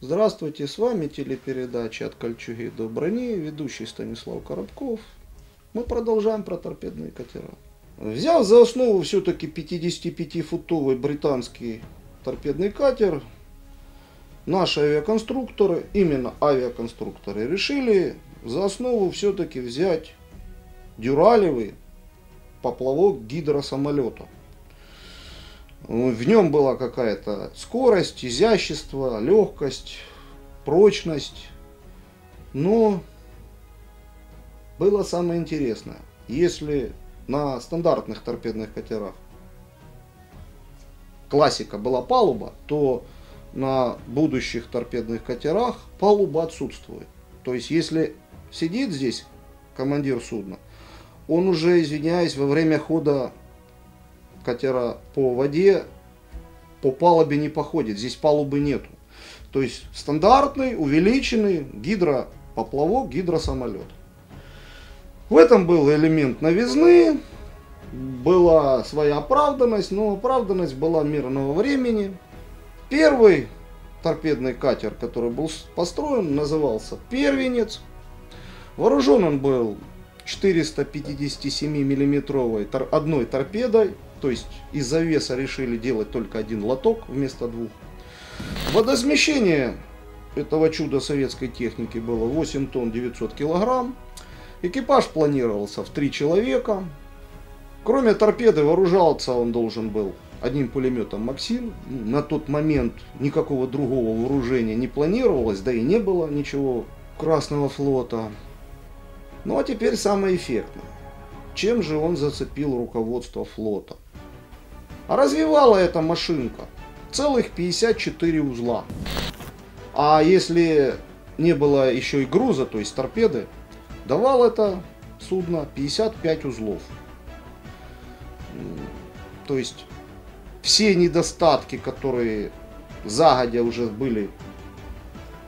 Здравствуйте, с вами телепередача «От кольчуги до брони», ведущий Станислав Коробков. Мы продолжаем про торпедные катера. Взяв за основу все-таки 55-футовый британский торпедный катер, наши авиаконструкторы, именно авиаконструкторы, решили за основу все-таки взять дюралевый поплавок гидросамолета. В нем была какая-то скорость, изящество, легкость, прочность. Но было самое интересное. Если на стандартных торпедных катерах классика была палуба, то на будущих торпедных катерах палуба отсутствует. То есть если сидит здесь командир судна, он уже, извиняюсь, во время хода катера по воде по палубе не походит, здесь палубы нету. То есть стандартный, увеличенный гидропоплавок, гидросамолет. В этом был элемент новизны, была своя оправданность, но оправданность была мирного времени. Первый торпедный катер, который был построен, назывался «Первенец». Вооружен он был 457 миллиметровой одной торпедой. То есть из-за веса решили делать только один лоток вместо двух. Водосмещение этого чуда советской техники было 8 тонн 900 килограмм. Экипаж планировался в 3 человека. Кроме торпеды вооружался он должен был одним пулеметом «Максим». На тот момент никакого другого вооружения не планировалось, да и не было ничего Красного флота. Ну а теперь самое эффектное. Чем же он зацепил руководство флота? А развивала эта машинка целых 54 узла. А если не было еще и груза, то есть торпеды, давало это судно 55 узлов. То есть все недостатки, которые загодя уже были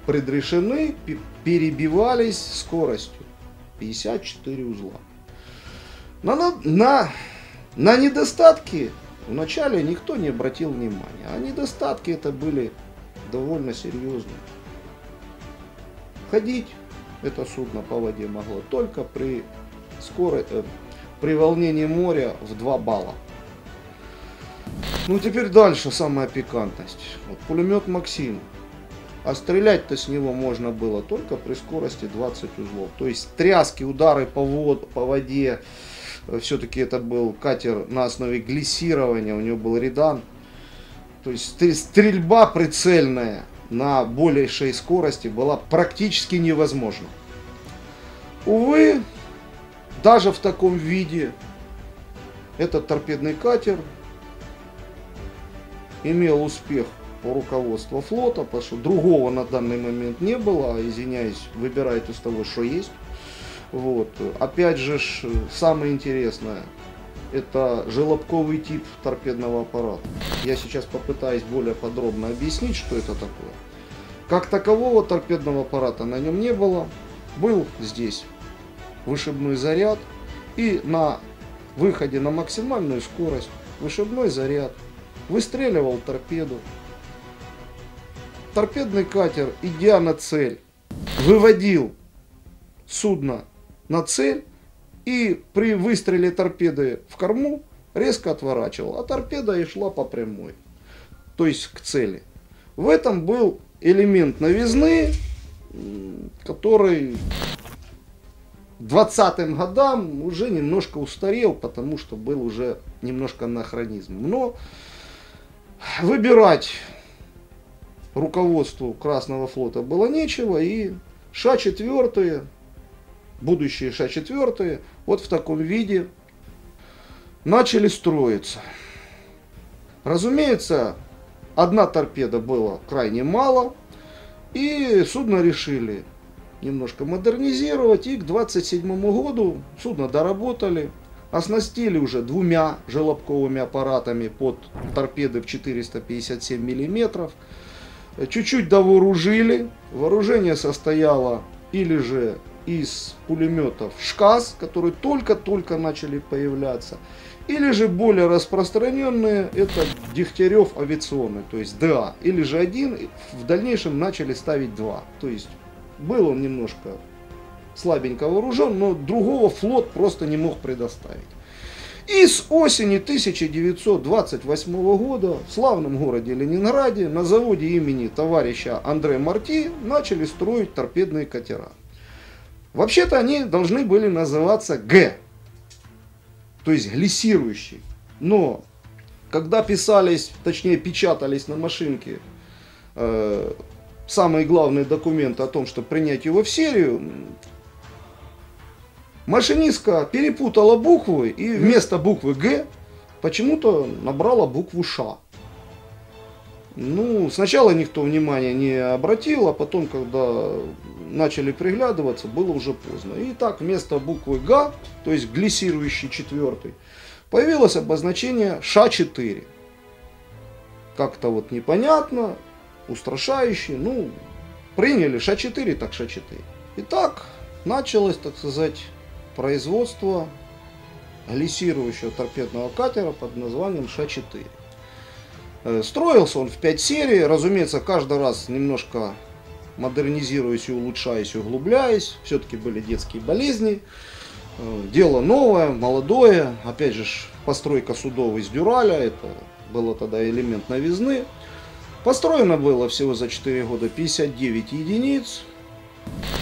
предрешены, перебивались скоростью 54 узла. На недостатки вначале никто не обратил внимания, а недостатки это были довольно серьезные. Ходить это судно по воде могло только при волнении моря в 2 балла. Ну теперь дальше самая пикантность. Вот пулемет «Максим». А стрелять-то с него можно было только при скорости 20 узлов. То есть тряски, удары по воде. Все-таки это был катер на основе глиссирования, у него был редан. То есть стрельба прицельная на большей скорости была практически невозможна. Увы, даже в таком виде этот торпедный катер имел успех по руководству флота, потому что другого на данный момент не было. Извиняюсь, выбирайте из того, что есть. Вот. Опять же, самое интересное, это желобковый тип торпедного аппарата. Я сейчас попытаюсь более подробно объяснить, что это такое. Как такового торпедного аппарата на нем не было. Был здесь вышибной заряд, и на выходе на максимальную скорость вышибной заряд выстреливал торпеду. Торпедный катер, идя на цель, выводил судно на цель и при выстреле торпеды в корму резко отворачивал, а торпеда и шла по прямой, то есть к цели. В этом был элемент новизны, который к 20-м годам уже немножко устарел, потому что был уже немножко анахронизм. Но выбирать руководству Красного флота было нечего, и Ша-4, будущие Ша-4, вот в таком виде начали строиться. Разумеется, одна торпеда было крайне мало, и судно решили немножко модернизировать, и к 27 году судно доработали, оснастили уже 2 желобковыми аппаратами под торпеды в 457 миллиметров, чуть-чуть довооружили. Вооружение состояло или же из пулеметов ШКАС, которые только-только начали появляться, Или же более распространенные, это Дегтярев авиационный, то есть ДА. Или же один, в дальнейшем начали ставить два. То есть был он немножко слабенько вооружен, но другого флот просто не мог предоставить. И с осени 1928 года в славном городе Ленинграде на заводе имени товарища Андре Марти начали строить торпедные катера. Вообще-то они должны были называться Г, то есть глиссирующий. Но когда писались, точнее печатались на машинке самые главные документы о том, чтобы принять его в серию, машинистка перепутала буквы и вместо буквы Г почему-то набрала букву Ш. Ну, сначала никто внимания не обратил, а потом, когда начали приглядываться, было уже поздно. И так вместо буквы Г, то есть глиссирующий четвертый, появилось обозначение Ш4. Как-то вот непонятно, устрашающе, ну, приняли Ш4, так Ш4. И так началось, так сказать, производство глиссирующего торпедного катера под названием Ш4. Строился он в 5 серий, разумеется, каждый раз немножко модернизируясь и улучшаясь, и углубляясь. Все-таки были детские болезни. Дело новое, молодое. Опять же, постройка судов из дюраля, это было тогда элемент новизны. Построено было всего за 4 года 59 единиц.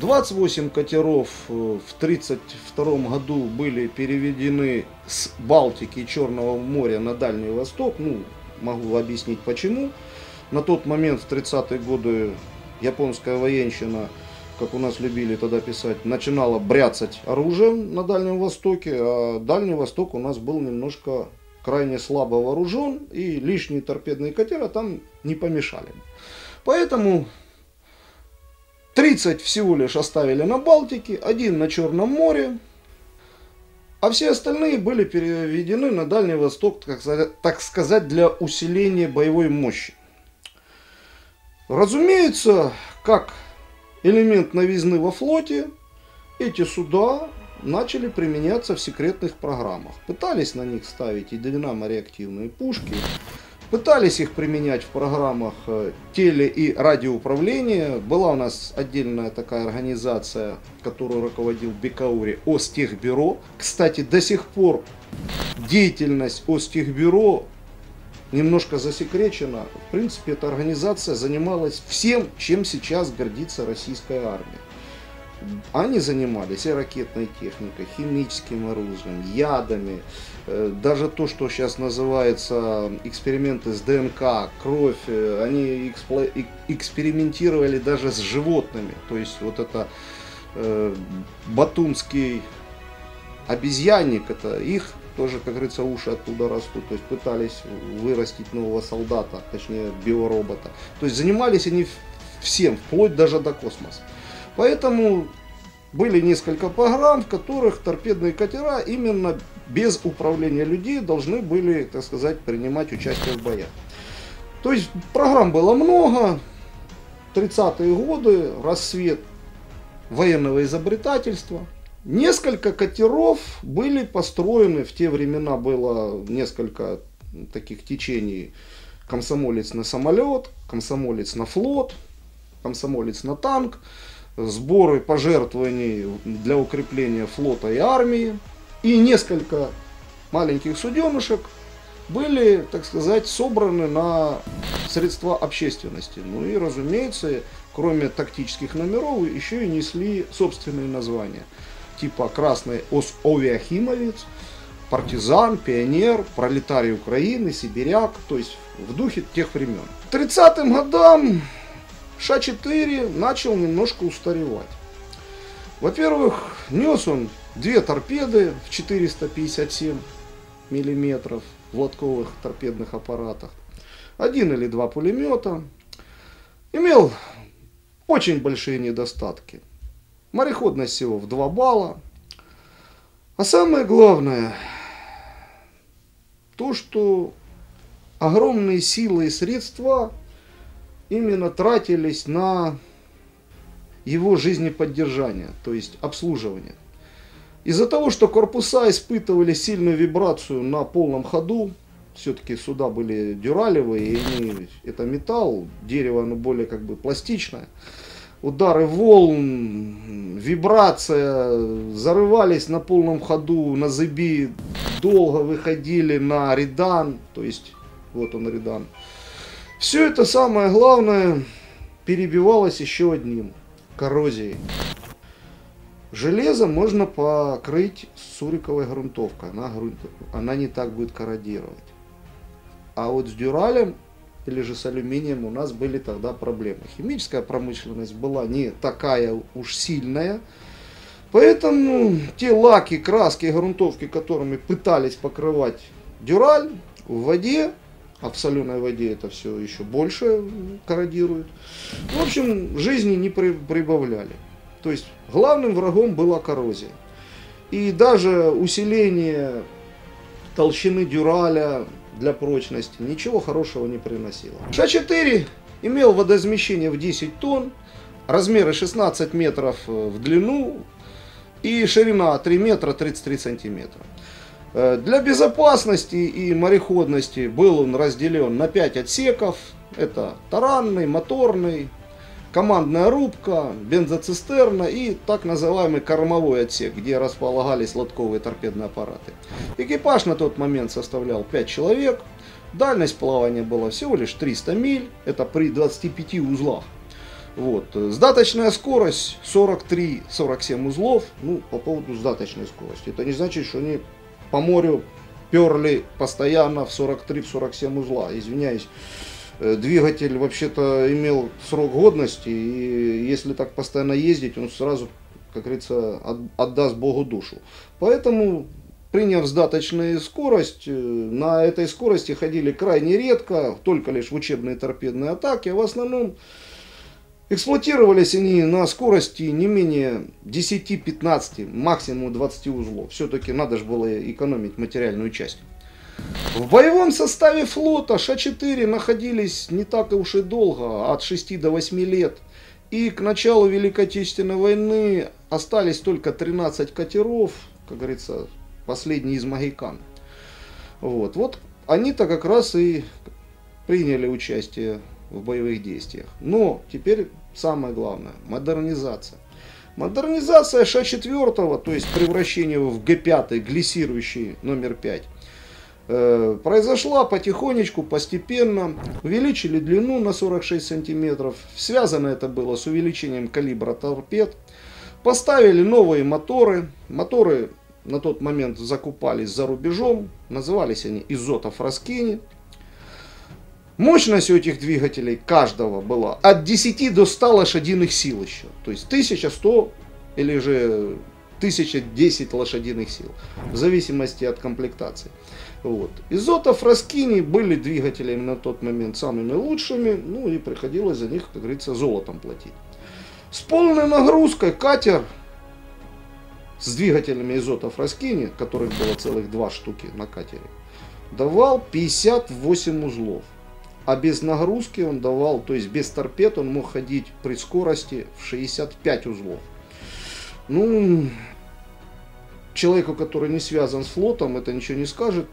28 катеров в 1932 году были переведены с Балтики и Черного моря на Дальний Восток. Ну, могу объяснить почему. На тот момент, в 30-е годы, японская военщина, как у нас любили тогда писать, начинала бряцать оружием на Дальнем Востоке. А Дальний Восток у нас был немножко крайне слабо вооружен, и лишние торпедные катера там не помешали. Поэтому 30 всего лишь оставили на Балтике, 1 на Черном море, а все остальные были переведены на Дальний Восток, так сказать, для усиления боевой мощи. Разумеется, как элемент новизны во флоте, эти суда начали применяться в секретных программах. Пытались на них ставить и динамо-реактивные пушки, пытались их применять в программах теле- и радиоуправления. Была у нас отдельная такая организация, которую руководил Бекаури, Остехбюро. Кстати, до сих пор деятельность Остехбюро немножко засекречена. В принципе, эта организация занималась всем, чем сейчас гордится российская армия. Они занимались и ракетной техникой, химическим оружием, ядами, даже то, что сейчас называется эксперименты с ДНК, кровь, они экспериментировали даже с животными. То есть вот это батумский обезьянник, это их тоже, как говорится, уши оттуда растут. То есть пытались вырастить нового солдата, точнее биоробота. То есть занимались они всем, вплоть даже до космоса. Поэтому были несколько программ, в которых торпедные катера именно без управления людей должны были, так сказать, принимать участие в боях. То есть программ было много. 30-е годы, расцвет военного изобретательства. Несколько катеров были построены, в те времена было несколько таких течений: комсомолец на самолет, комсомолец на флот, комсомолец на танк, сборы пожертвований для укрепления флота и армии. И несколько маленьких суденышек были, так сказать, собраны на средства общественности. Ну и, разумеется, кроме тактических номеров, еще и несли собственные названия. Типа Красный Ос-Овиахимовец, Партизан, Пионер, Пролетарий Украины, Сибиряк. То есть в духе тех времен. К 30-м годам Ш4 начал немножко устаревать. Во-первых, нес он 2 торпеды в 457 мм в лотковых торпедных аппаратах, 1 или 2 пулемета. Имел очень большие недостатки. Мореходность всего в 2 балла. А самое главное, то, что огромные силы и средства именно тратились на его жизнеподдержание, то есть обслуживание. Из-за того, что корпуса испытывали сильную вибрацию на полном ходу, все-таки суда были дюралевые, и это металл, дерево оно более как бы пластичное. Удары волн, вибрация, зарывались на полном ходу, на зыби, долго выходили на редан, то есть вот он редан. Все это самое главное перебивалось еще одним – коррозией. Железо можно покрыть суриковой грунтовкой, она не так будет корродировать. А вот с дюралем или же с алюминием у нас были тогда проблемы. Химическая промышленность была не такая уж сильная, поэтому те лаки, краски, грунтовки, которыми пытались покрывать дюраль в воде, а в соленой воде это все еще больше корродирует, в общем, жизни не прибавляли. То есть главным врагом была коррозия. И даже усиление толщины дюраля для прочности ничего хорошего не приносило. Ш4 имел водоизмещение в 10 тонн, размеры 16 метров в длину и ширина 3 метра 33 сантиметра. Для безопасности и мореходности был он разделен на 5 отсеков. Это таранный, моторный, командная рубка, бензоцистерна и так называемый кормовой отсек, где располагались лодковые торпедные аппараты. Экипаж на тот момент составлял 5 человек. Дальность плавания была всего лишь 300 миль, это при 25 узлах. Вот. Сдаточная скорость 43-47 узлов. Ну, по поводу сдаточной скорости. Это не значит, что они по морю перли постоянно в 43-47 узла. Извиняюсь. Двигатель вообще-то имел срок годности, и если так постоянно ездить, он сразу, как говорится, отдаст Богу душу. Поэтому, приняв сдаточную скорость, на этой скорости ходили крайне редко, только лишь в учебные торпедные атаки, а в основном эксплуатировались они на скорости не менее 10-15, максимум 20 узлов. Все-таки надо же было экономить материальную часть. В боевом составе флота Ш4 находились не так уж и долго, от 6 до 8 лет. И к началу Великой Отечественной войны остались только 13 катеров, как говорится, последний из могикан. Вот они-то как раз и приняли участие в боевых действиях. Но теперь самое главное – модернизация. Модернизация Ш4, то есть превращение в Г5, глиссирующий номер 5, произошла потихонечку, постепенно. Увеличили длину на 46 сантиметров. Связано это было с увеличением калибра торпед. Поставили новые моторы. Моторы на тот момент закупались за рубежом. Назывались они Изотов Раскини. Мощность у этих двигателей каждого была от 10 до 100 лошадиных сил еще. То есть 1100 или же 1010 лошадиных сил. В зависимости от комплектации. Вот. Изотов Раскини были двигателями на тот момент самыми лучшими. Ну и приходилось за них, как говорится, золотом платить. С полной нагрузкой катер с двигателями Изотов Раскини, которых было целых 2 штуки на катере, давал 58 узлов. А без нагрузки он давал, то есть без торпед, он мог ходить при скорости в 65 узлов. Ну, человеку, который не связан с флотом, это ничего не скажет.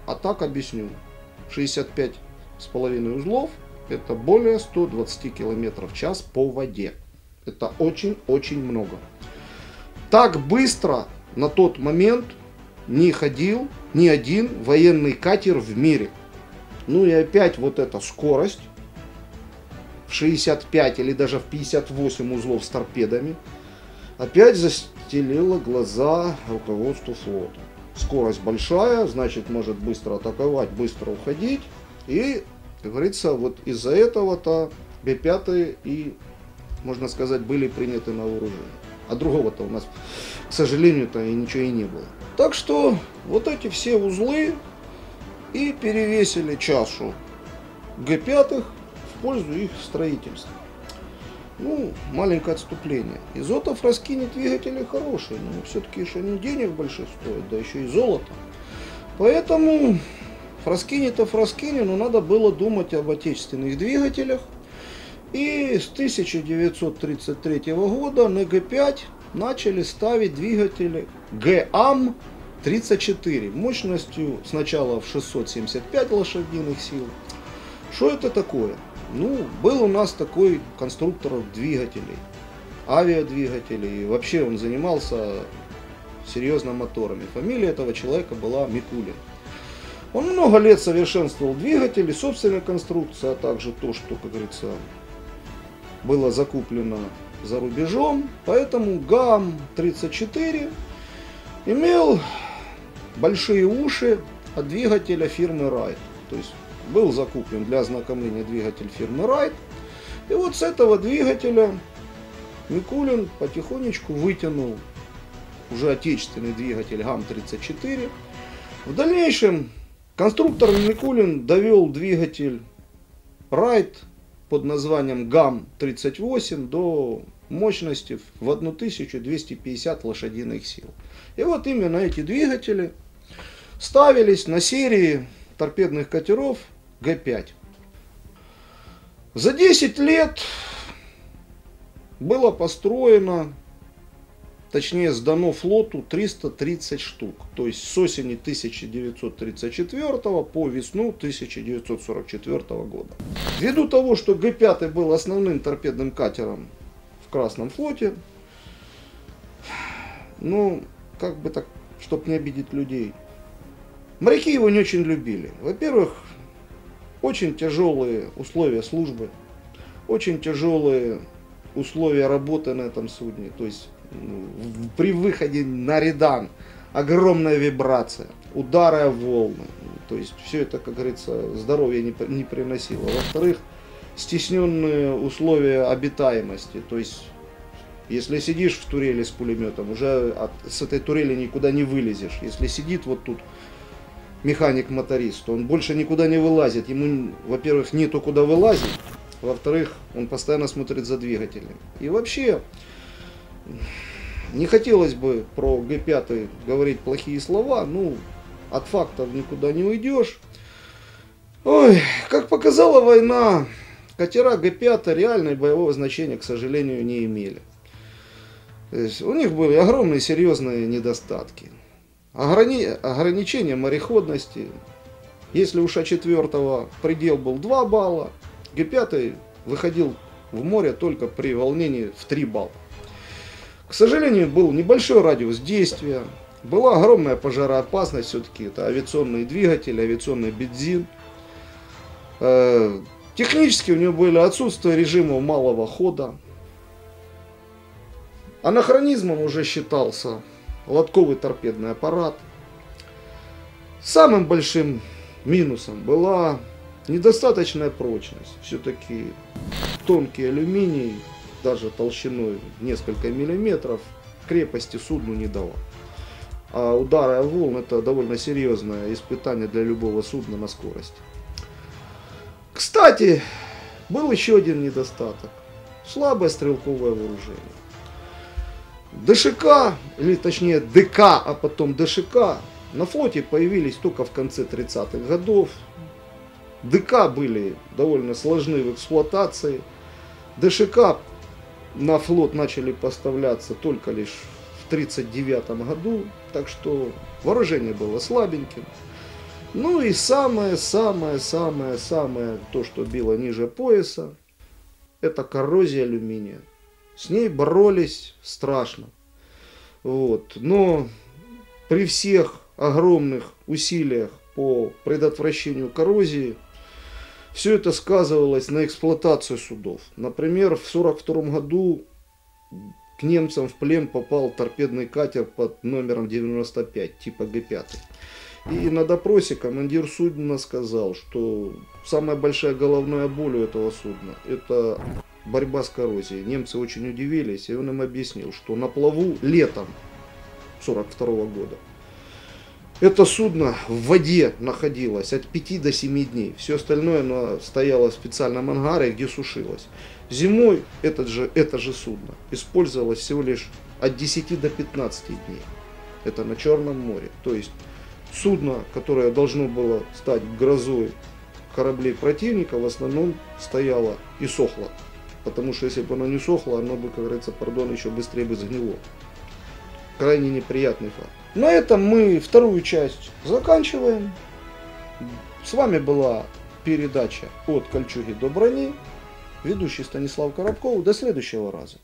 А так объясню. 65,5 узлов — это более 120 км в час по воде. Это очень-очень много. Так быстро на тот момент не ходил ни один военный катер в мире. Ну и опять вот эта скорость в 65 или даже в 58 узлов с торпедами опять застелила глаза руководству флота. Скорость большая, значит, может быстро атаковать, быстро уходить. И, как говорится, вот из-за этого-то Г5 и, можно сказать, были приняты на вооружение. А другого-то у нас, к сожалению-то, и ничего и не было. Так что вот эти все узлы и перевесили чашу Г5 в пользу их строительства. Ну, маленькое отступление. Изотов Раскини двигатели хорошие, но все-таки еще не денег больших стоит, да еще и золото. Поэтому Раскини-то Раскини, но надо было думать об отечественных двигателях. И с 1933 года на Г5 начали ставить двигатели ГАМ-34 мощностью сначала в 675 лошадиных сил. Что это такое? Ну, был у нас такой конструктор двигателей, авиадвигателей, и вообще он занимался серьезно моторами. Фамилия этого человека была Микулин. Он много лет совершенствовал двигатели, собственной конструкции, а также то, что, как говорится, было закуплено за рубежом. Поэтому ГАМ-34 имел большие уши от двигателя фирмы Wright. То есть был закуплен для ознакомления двигатель фирмы Wright. И вот с этого двигателя Микулин потихонечку вытянул уже отечественный двигатель ГАМ-34. В дальнейшем конструктор Микулин довел двигатель Wright под названием ГАМ-38 до мощности в 1250 лошадиных сил. И вот именно эти двигатели ставились на серии торпедных катеров Г-5. За 10 лет было построено, точнее сдано флоту 330 штук. То есть с осени 1934 по весну 1944 года. Ввиду того, что Г-5 был основным торпедным катером в Красном флоте, ну, как бы так, чтобы не обидеть людей, моряки его не очень любили. Во-первых, очень тяжелые условия службы, очень тяжелые условия работы на этом судне. То есть при выходе на редан огромная вибрация, удары о волны. То есть все это, как говорится, здоровья не приносило. Во-вторых, стесненные условия обитаемости. То есть если сидишь в турели с пулеметом, уже с этой турели никуда не вылезешь. Если сидит вот тут механик-моторист, то он больше никуда не вылазит. Ему, во-первых, нету куда вылазить. Во-вторых, он постоянно смотрит за двигателем. И вообще, не хотелось бы про Г-5 говорить плохие слова. Ну, от фактов никуда не уйдешь. Ой, как показала война, катера Г-5 реальное боевого значения, к сожалению, не имели. То есть у них были огромные серьезные недостатки. Ограничение мореходности. Если у Ш-4 предел был 2 балла, Г-5 выходил в море только при волнении в 3 балла. К сожалению, был небольшой радиус действия, была огромная пожароопасность, все-таки это авиационные двигатели, авиационный бензин. Технически у него были отсутствие режима малого хода. Анахронизмом уже считался лодковый торпедный аппарат. Самым большим минусом была недостаточная прочность. Все-таки тонкий алюминий, даже толщиной несколько миллиметров, крепости судну не давал. А удары о волн — это довольно серьезное испытание для любого судна на скорости. Кстати, был еще один недостаток. Слабое стрелковое вооружение. ДШК, или точнее ДК, а потом ДШК, на флоте появились только в конце 30-х годов. ДК были довольно сложны в эксплуатации. ДШК на флот начали поставляться только лишь в 1939 году. Так что вооружение было слабеньким. Ну и самое, то, что било ниже пояса, это коррозия алюминия. С ней боролись страшно. Вот. Но при всех огромных усилиях по предотвращению коррозии, все это сказывалось на эксплуатации судов. Например, в 1942 году к немцам в плен попал торпедный катер под номером 95, типа Г-5. И на допросе командир судна сказал, что самая большая головная боль у этого судна — это борьба с коррозией. Немцы очень удивились, и он им объяснил, что на плаву летом 1942 года это судно в воде находилось от 5 до 7 дней. Все остальное оно стояло в специальном ангаре, где сушилось. Зимой это же судно использовалось всего лишь от 10 до 15 дней. Это на Черном море. То есть судно, которое должно было стать грозой кораблей противника, в основном стояло и сохло. Потому что если бы оно не сохло, оно бы, как говорится, еще быстрее бы сгнило. крайне неприятный факт. На этом мы вторую часть заканчиваем. С вами была передача «От кольчуги до брони». Ведущий Станислав Коробков. До следующего раза.